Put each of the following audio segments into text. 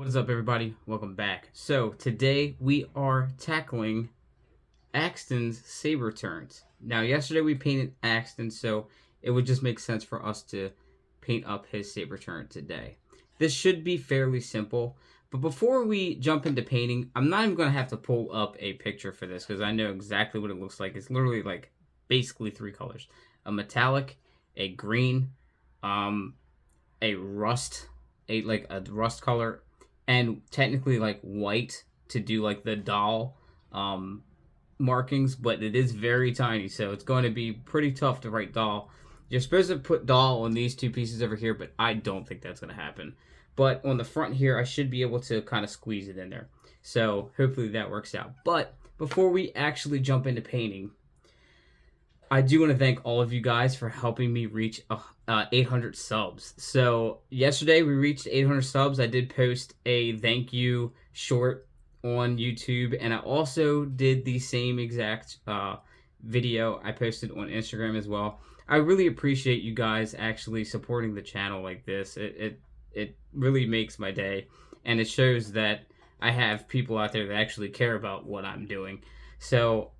What's up, everybody? Welcome back. So today we are tackling Axton's Sabre turns. Now yesterday we painted Axton, so it would just make sense for us to paint up his Sabre turn today. This should be fairly simple, but before we jump into painting, I'm not even going to have to pull up a picture for this because I know exactly what it looks like. It's literally like basically three colors: a metallic, a green, a rust, a rust color, and technically like white to do like the doll markings, but it is very tiny, so it's going to be pretty tough to write doll. You're supposed to put doll on these two pieces over here, but I don't think that's going to happen. But on the front here, I should be able to kind of squeeze it in there. So hopefully that works out. But before we actually jump into painting, I do want to thank all of you guys for helping me reach 800 subs. So yesterday we reached 800 subs. I did post a thank you short on YouTube, and I also did the same exact video I posted on Instagram as well. I really appreciate you guys actually supporting the channel like this. It really makes my day, and it shows that I have people out there that actually care about what I'm doing. So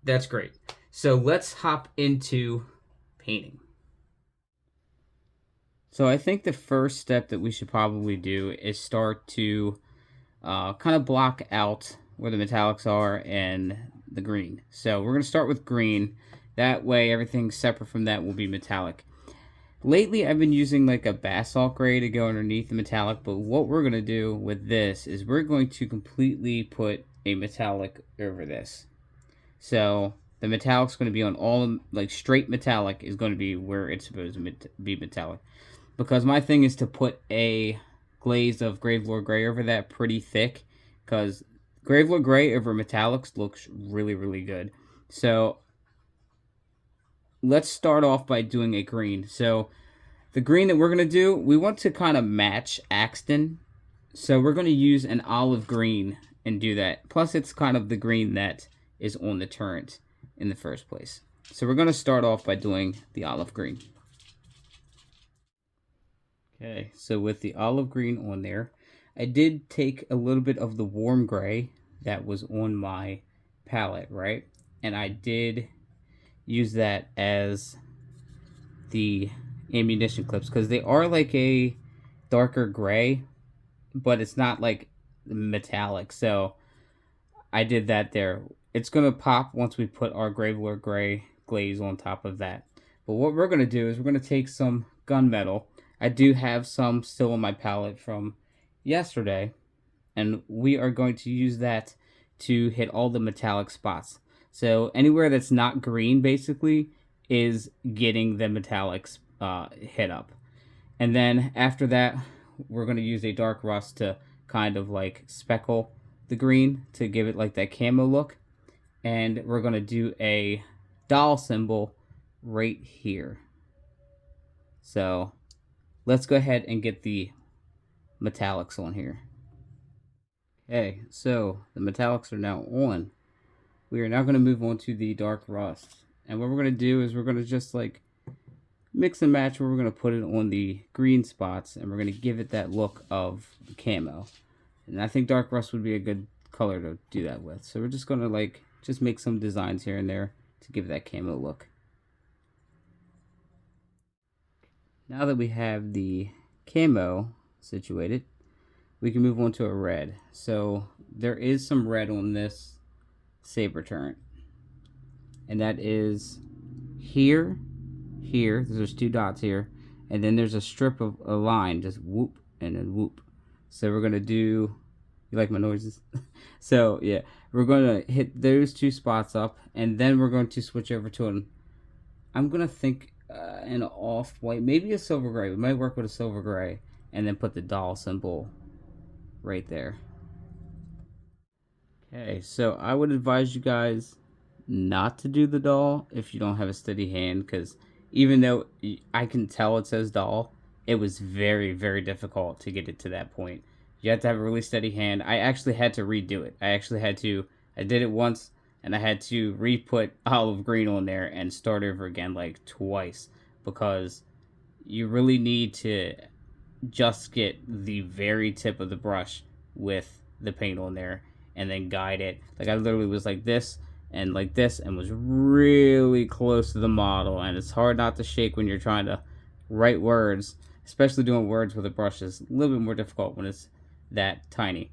that's great. So let's hop into painting. So I think the first step that we should probably do is start to kind of block out where the metallics are and the green. So we're going to start with green. That way everything separate from that will be metallic. Lately I've been using like a basalt gray to go underneath the metallic, but what we're going to do with this is we're going to completely put a metallic over this. So the metallic's going to be on all, like straight metallic is going to be where it's supposed to be metallic. Because my thing is to put a glaze of Gravelord Gray over that pretty thick. Because Gravelord Gray over metallics looks really, really good. So let's start off by doing a green. So the green that we're going to do, we want to kind of match Axton. So we're going to use an olive green and do that. Plus it's kind of the green that is on the turret in the first place. So we're going to start off by doing the olive green. Okay, so with the olive green on there, I did take a little bit of the warm gray that was on my palette, right? And I did use that as the ammunition clips because they are like a darker gray, but it's not like metallic. So I did that there. It's going to pop once we put our Gravelord Gray glaze on top of that. But what we're going to do is we're going to take some gunmetal. I do have some still on my palette from yesterday, and we are going to use that to hit all the metallic spots. So anywhere that's not green basically is getting the metallics hit up. And then after that, we're going to use a dark rust to kind of like speckle the green to give it like that camo look. And we're going to do a doll symbol right here. So let's go ahead and get the metallics on here. Okay, so the metallics are now on. We are now going to move on to the dark rust. And what we're going to do is we're going to just like mix and match where we're going to put it on the green spots. And we're going to give it that look of the camo. And I think dark rust would be a good color to do that with. So we're just going to like just make some designs here and there to give that camo look. Now that we have the camo situated, we can move on to a red. So there is some red on this Sabre turret. And that is here, there's two dots here, and then there's a strip of a line, just whoop and then whoop. So we're going to do, you like my noises? So yeah, we're going to hit those two spots up, and then we're going to switch over to an, I'm going to think an off-white, maybe a silver gray. We might work with a silver gray, and then put the doll symbol right there. Okay, so I would advise you guys not to do the doll if you don't have a steady hand, because even though I can tell it says doll, it was very, very difficult to get it to that point. You have to have a really steady hand. I actually had to redo it. I did it once, and I had to re-put olive green on there and start over again like twice, because you really need to just get the very tip of the brush with the paint on there and then guide it. Like I literally was like this and was really close to the model, and it's hard not to shake when you're trying to write words, especially doing words with a brush is a little bit more difficult when it's that tiny.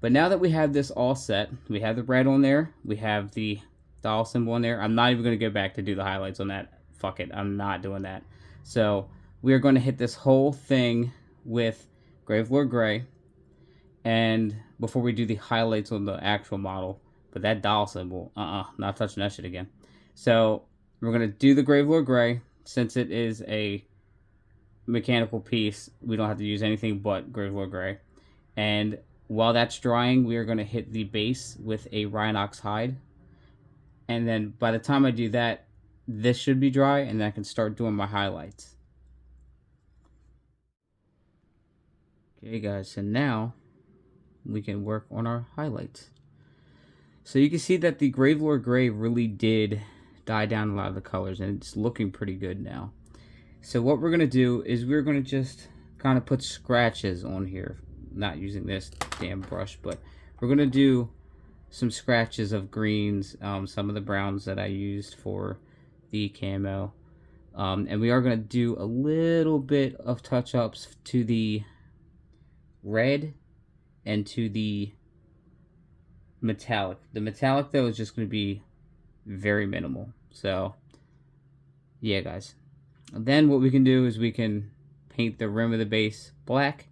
But now that we have this all set, we have the red on there, we have the dollar symbol on there. I'm not even going to go back to do the highlights on that. Fuck it, I'm not doing that. So we are going to hit this whole thing with Gravelord Gray, and before we do the highlights on the actual model, but that dollar symbol, not touching that shit again. So we're going to do the Gravelord Gray. Since it is a mechanical piece, we don't have to use anything but Gravelord Gray. And while that's drying, we are going to hit the base with a Rhinox hide. And then by the time I do that, this should be dry, and then I can start doing my highlights. Okay guys, so now we can work on our highlights. So you can see that the Gravelord Gray really did die down a lot of the colors, and it's looking pretty good now. So what we're going to do is we're going to just kind of put scratches on here. Not using this damn brush, but we're going to do some scratches of greens, some of the browns that I used for the camo. And we are going to do a little bit of touch-ups to the red and to the metallic. The metallic, though, is just going to be very minimal. So, yeah, guys. And then what we can do is we can paint the rim of the base black,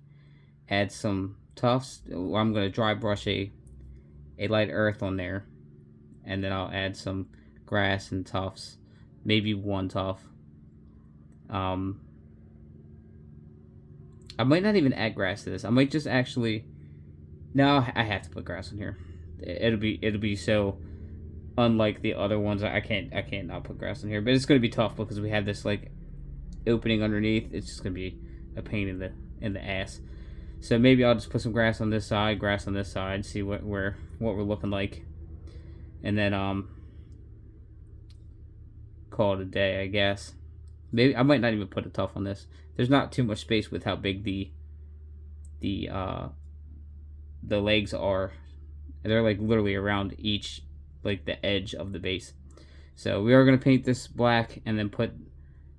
add some tufts. I'm going to dry brush a light earth on there, and then I'll add some grass and tufts, maybe one tuft. I might not even add grass to this. I might just actually... No, I have to put grass in here. It'll be so unlike the other ones. I can't not put grass in here. But it's going to be tough because we have this like opening underneath. It's just going to be a pain in the ass. So maybe I'll just put some grass on this side, grass on this side, see what we're looking like, and then call it a day, I guess. Maybe I might not even put a tuft on this. There's not too much space with how big the legs are. They're like literally around each, like the edge of the base. So we are going to paint this black and then put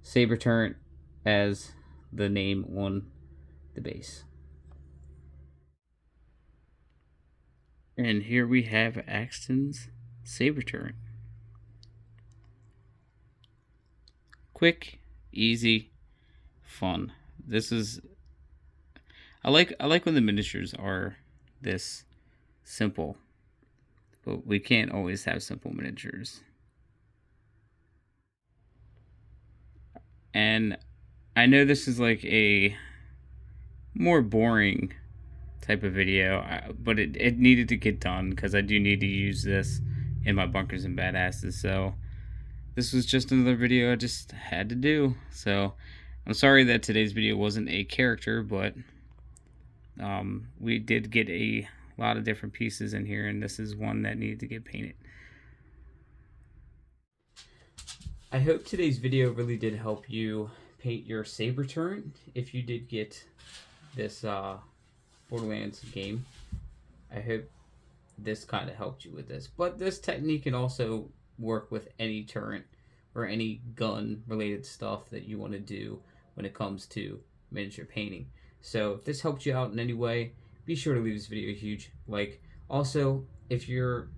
Sabre Turret as the name on the base. And here we have Axton's Sabre Turret. Quick, easy, fun. This is... I like when the miniatures are this simple, but we can't always have simple miniatures. And I know this is like a more boring type of video, but it needed to get done because I do need to use this in my bunkers and badasses. So this was just another video I just had to do. So I'm sorry that today's video wasn't a character, but we did get a lot of different pieces in here, and this is one that needed to get painted. I hope today's video really did help you paint your Sabre Turret if you did get this Borderlands game. I hope this kind of helped you with this. But this technique can also work with any turret or any gun related stuff that you want to do when it comes to miniature painting. So if this helped you out in any way, be sure to leave this video a huge like. Also, if your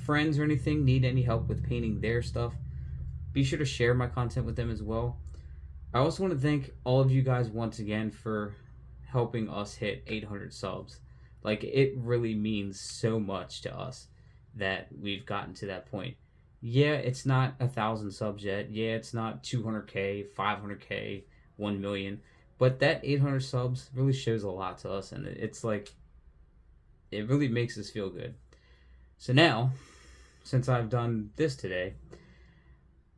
friends or anything need any help with painting their stuff, be sure to share my content with them as well. I also want to thank all of you guys once again for helping us hit 800 subs. Like, it really means so much to us that we've gotten to that point. Yeah, it's not 1,000 subs yet. Yeah, it's not 200k, 500k, 1 million. But that 800 subs really shows a lot to us, and it's like, it really makes us feel good. So now, since I've done this today,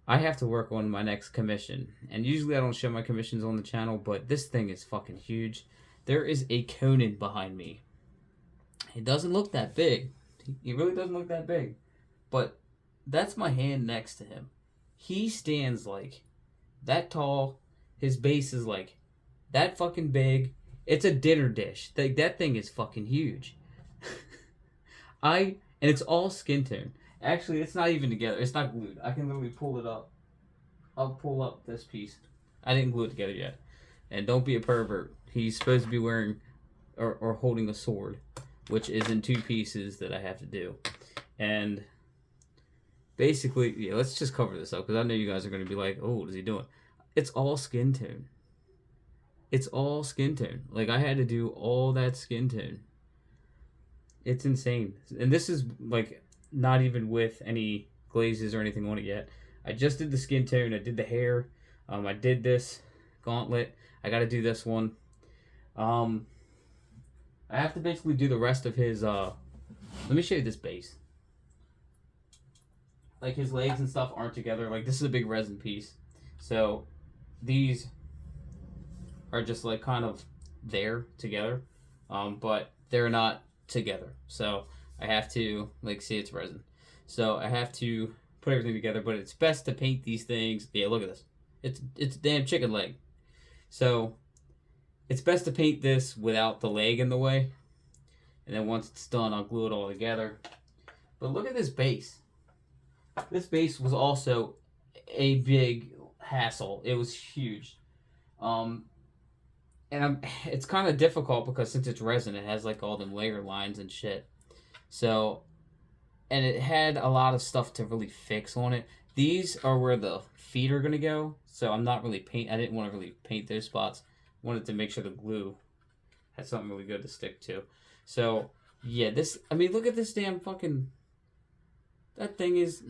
I have to work on my next commission. And usually I don't show my commissions on the channel, but this thing is fucking huge. There is a Conan behind me. It doesn't look that big. He really doesn't look that big. But that's my hand next to him. He stands like that tall. His base is like that fucking big. It's a dinner dish. That thing is fucking huge. And it's all skin tone. Actually, it's not even together. It's not glued. I can literally pull it up. I'll pull up this piece. I didn't glue it together yet. And don't be a pervert. He's supposed to be wearing or holding a sword, which is in 2 pieces that I have to do. And basically, yeah, let's just cover this up because I know you guys are going to be like, oh, what is he doing? It's all skin tone. It's all skin tone. Like, I had to do all that skin tone. It's insane. And this is, like, not even with any glazes or anything on it yet. I just did the skin tone. I did the hair. I did this gauntlet. I got to do this one. I have to basically do the rest of his, let me show you this base. Like, his legs and stuff aren't together. Like, this is a big resin piece. So, these are just, like, kind of there together. But they're not together. So, I have to, like, see it's resin. So, I have to put everything together. But it's best to paint these things. Yeah, look at this. It's a damn chicken leg. So, it's best to paint this without the leg in the way. And then once it's done, I'll glue it all together. But look at this base. This base was also a big hassle. It was huge. It's kind of difficult because since it's resin, it has like all them layer lines and shit. So, and it had a lot of stuff to really fix on it. These are where the feet are going to go. So I'm not really I didn't want to really paint those spots. I wanted to make sure the glue had something really good to stick to. So, yeah, I mean, look at this damn fucking, that thing is,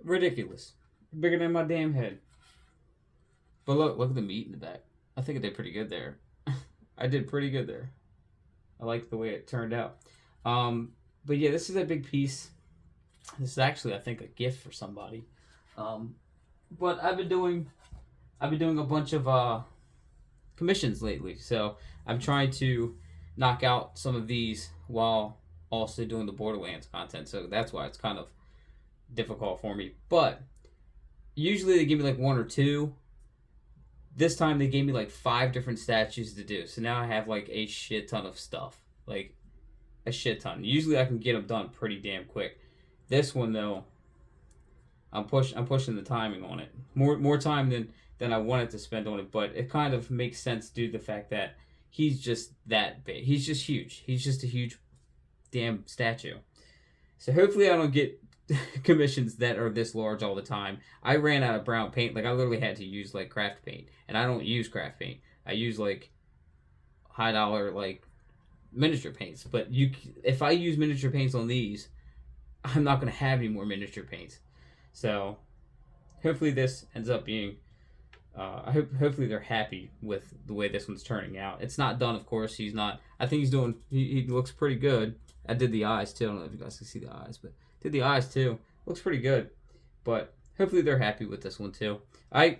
ridiculous. Bigger than my damn head. But look at the meat in the back. I think I did pretty good there. I did pretty good there. I like the way it turned out. But yeah, this is a big piece. This is actually, I think, a gift for somebody. But I've been doing a bunch of commissions lately, so I'm trying to knock out some of these while also doing the Borderlands content. So that's why it's kind of difficult for me. But usually they give me like 1 or 2. This time they gave me like 5 different statues to do. So now I have like a shit ton of stuff, like a shit ton. Usually I can get them done pretty damn quick. This one though, I'm pushing the timing on it. More time than I wanted to spend on it, but it kind of makes sense due to the fact that he's just that big. He's just huge. He's just a huge damn statue. So hopefully I don't get commissions that are this large all the time. I ran out of brown paint. Like, I literally had to use like craft paint, and I don't use craft paint. I use like high dollar like miniature paints. But if I use miniature paints on these, I'm not going to have any more miniature paints. So hopefully this ends up being hopefully they're happy with the way this one's turning out. It's not done, of course. He's not. I think he's doing. He looks pretty good. I did the eyes too. I don't know if you guys can see the eyes, but did the eyes too. Looks pretty good. But hopefully they're happy with this one too.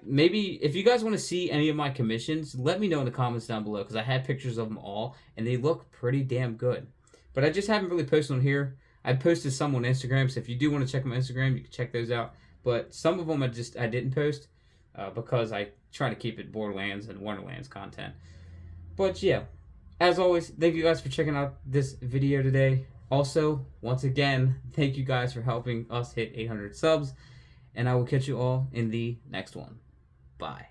Maybe if you guys want to see any of my commissions, let me know in the comments down below, because I had pictures of them all and they look pretty damn good. But I just haven't really posted on here. I posted some on Instagram, so if you do want to check my Instagram, you can check those out. But some of them I didn't post because I try to keep it Borderlands and Wonderlands content. But yeah, as always, thank you guys for checking out this video today. Also, once again, thank you guys for helping us hit 800 subs, and I will catch you all in the next one. Bye.